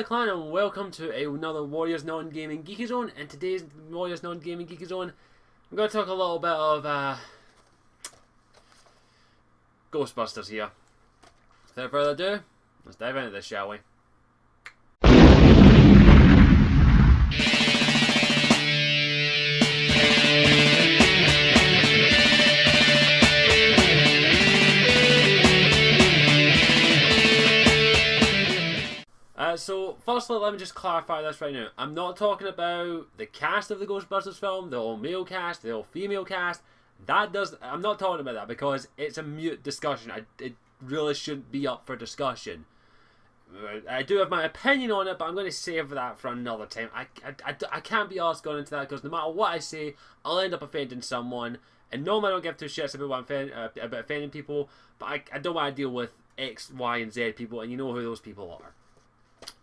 Clan, and welcome to another Warriors Non-Gaming Geeky Zone. In today's Warriors Non-Gaming Geeky Zone, I'm going to talk a little bit of Ghostbusters here. Without further ado, let's dive into this, shall we? So, firstly, let me just clarify this right now. I'm not talking about the cast of the Ghostbusters film, the all-male cast, the all-female cast. I'm not talking about that because it's a mute discussion. It really shouldn't be up for discussion. I do have my opinion on it, but I'm going to save that for another time. I can't be asked going into that because no matter what I say, I'll end up offending someone. And normally I don't give two shits about about offending people, but I don't want to deal with X, Y, and Z people, and you know who those people are.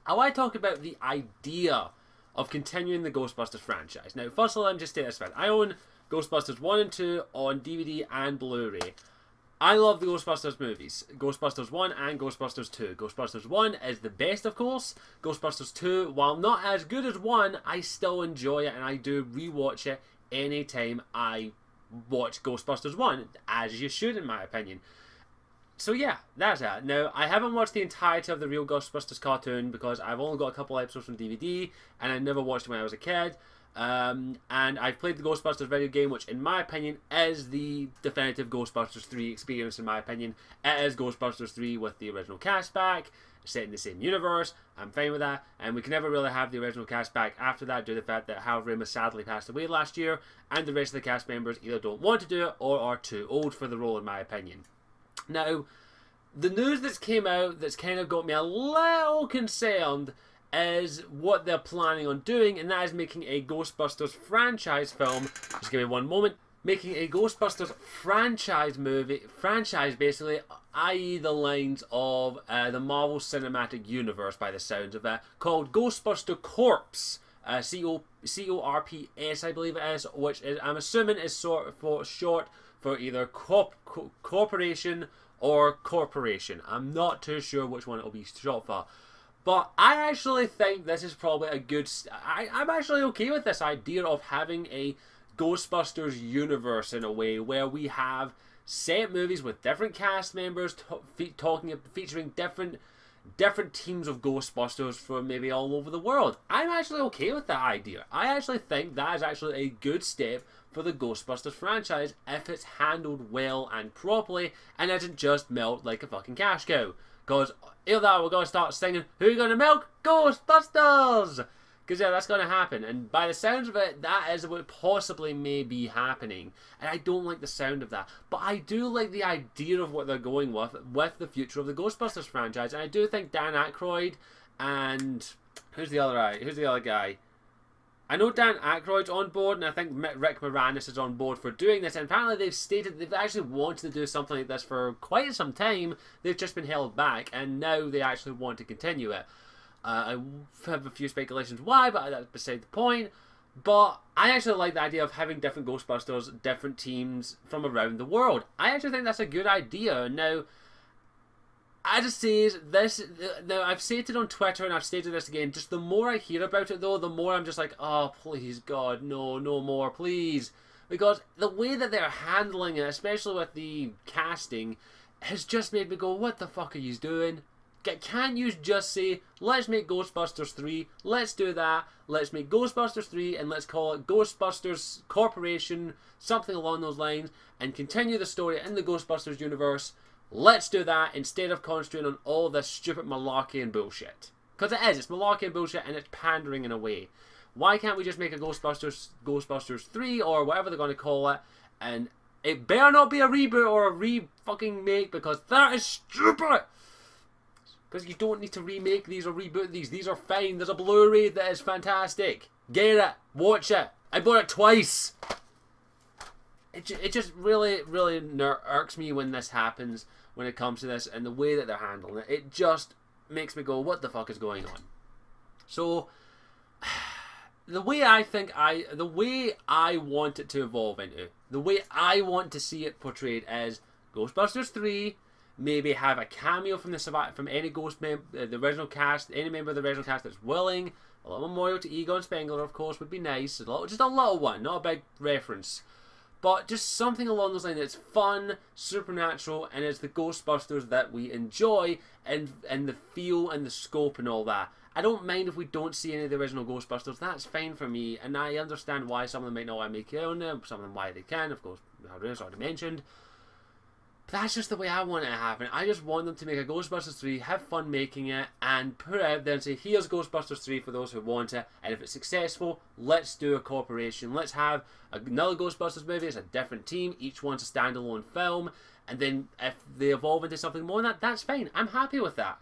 I want to talk about the idea of continuing the Ghostbusters franchise. Now, first of all, let me just state this fact. I own Ghostbusters 1 and 2 on DVD and Blu-ray. I love the Ghostbusters movies. Ghostbusters 1 and Ghostbusters 2. Ghostbusters 1 is the best, of course. Ghostbusters 2, while not as good as 1, I still enjoy it and I do rewatch it anytime I watch Ghostbusters 1, as you should, in my opinion. So yeah, that's it. Now, I haven't watched the entirety of the real Ghostbusters cartoon because I've only got a couple episodes from DVD and I never watched it when I was a kid. And I've played the Ghostbusters video game, which in my opinion is the definitive Ghostbusters 3 experience. In my opinion, it is Ghostbusters 3 with the original cast back, set in the same universe. I'm fine with that, and we can never really have the original cast back after that due to the fact that Hal Ramis sadly passed away last year, and the rest of the cast members either don't want to do it or are too old for the role, in my opinion. Now, the news that's came out that's kind of got me a little concerned is what they're planning on doing, and that is making a Ghostbusters franchise film. Just give me one moment. Making a Ghostbusters franchise basically, i.e. the lines of the Marvel Cinematic Universe by the sounds of it, called Ghostbuster Corps. C-O-R-P-S, I believe it is, which is, I'm assuming is short for either corporation or corporation. I'm not too sure which one it'll be short for. But I actually think this is probably a good... I'm actually okay with this idea of having a Ghostbusters universe in a way where we have set movies with different cast members featuring different teams of Ghostbusters from maybe all over the world. I'm actually okay with that idea. I actually think that is actually a good step for the Ghostbusters franchise if it's handled well and properly and isn't just milked like a fucking cash cow. Because either that, we're going to start singing, "Who are you going to milk? Ghostbusters!" Because yeah, that's going to happen. And by the sounds of it, that is what possibly may be happening. And I don't like the sound of that. But I do like the idea of what they're going with the future of the Ghostbusters franchise. And I do think Dan Aykroyd and... Who's the other guy? I know Dan Aykroyd's on board, and I think Rick Moranis is on board for doing this. And apparently they've stated they've actually wanted to do something like this for quite some time. They've just been held back, and now they actually want to continue it. I have a few speculations why, but that's beside the point. But I actually like the idea of having different Ghostbusters, different teams from around the world. I actually think that's a good idea. Now, I just say this. Now, I've stated on Twitter, and I've stated this again. Just the more I hear about it, though, the more I'm just like, oh, please, God, no more, please. Because the way that they're handling it, especially with the casting, has just made me go, what the fuck are you doing? Can't you just say, let's make Ghostbusters 3, let's do that, let's make Ghostbusters 3, and let's call it Ghostbusters Corporation, something along those lines, and continue the story in the Ghostbusters universe. Let's do that instead of concentrating on all this stupid malarkey and bullshit. Because it's malarkey and bullshit, and it's pandering in a way. Why can't we just make a Ghostbusters 3, or whatever they're going to call it, and it better not be a reboot or a re-fucking make, because that is stupid! Because you don't need to remake these or reboot these. These are fine. There's a Blu-ray that is fantastic. Get it. Watch it. I bought it twice. It just really irks me when this happens, when it comes to this, and the way that they're handling it. It just makes me go, what the fuck is going on? So, the way I want it to evolve into, the way I want to see it portrayed is Ghostbusters 3, maybe have a cameo from from any the original cast, any member of the original cast that's willing. A little memorial to Egon Spengler, of course, would be nice. Just a little one, not a big reference. But just something along those lines that's fun, supernatural, and it's the Ghostbusters that we enjoy, and the feel and the scope and all that. I don't mind if we don't see any of the original Ghostbusters. That's fine for me, and I understand why some of them might not want to make it on there, some of them why they can, of course, as already mentioned. But that's just the way I want it to happen. I just want them to make a Ghostbusters 3, have fun making it, and put it out there and say, here's Ghostbusters 3 for those who want it, and if it's successful, let's do a cooperation. Let's have another Ghostbusters movie. It's a different team. Each one's a standalone film, and then if they evolve into something more than that, that's fine. I'm happy with that.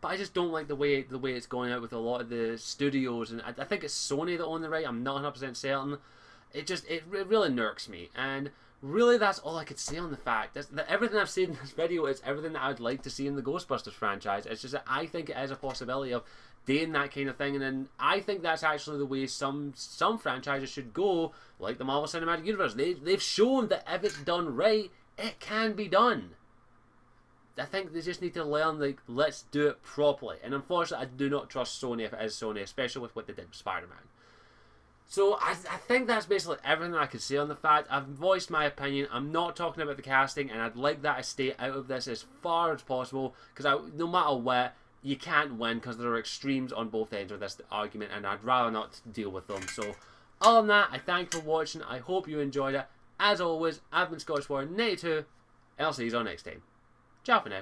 But I just don't like the way it's going out with a lot of the studios, and I think it's Sony that own the right. I'm not 100% certain. It really nerks me, and really that's all I could say on the fact. That everything I've seen in this video is everything that I'd like to see in the Ghostbusters franchise. It's just that I think it is a possibility of doing that kind of thing, and then I think that's actually the way some franchises should go, like the Marvel Cinematic Universe. They've shown that if it's done right, it can be done. I think they just need to learn, like, let's do it properly. And unfortunately, I do not trust Sony if it is Sony, especially with what they did with Spider-Man. So I think that's basically everything I could say on the fact. I've voiced my opinion. I'm not talking about the casting, and I'd like that to stay out of this as far as possible, because no matter what, you can't win, because there are extremes on both ends of this argument, and I'd rather not deal with them. So other than that, I thank you for watching. I hope you enjoyed it. As always, I've been Scottish Warrior 92, and I'll see you all next time. Ciao for now.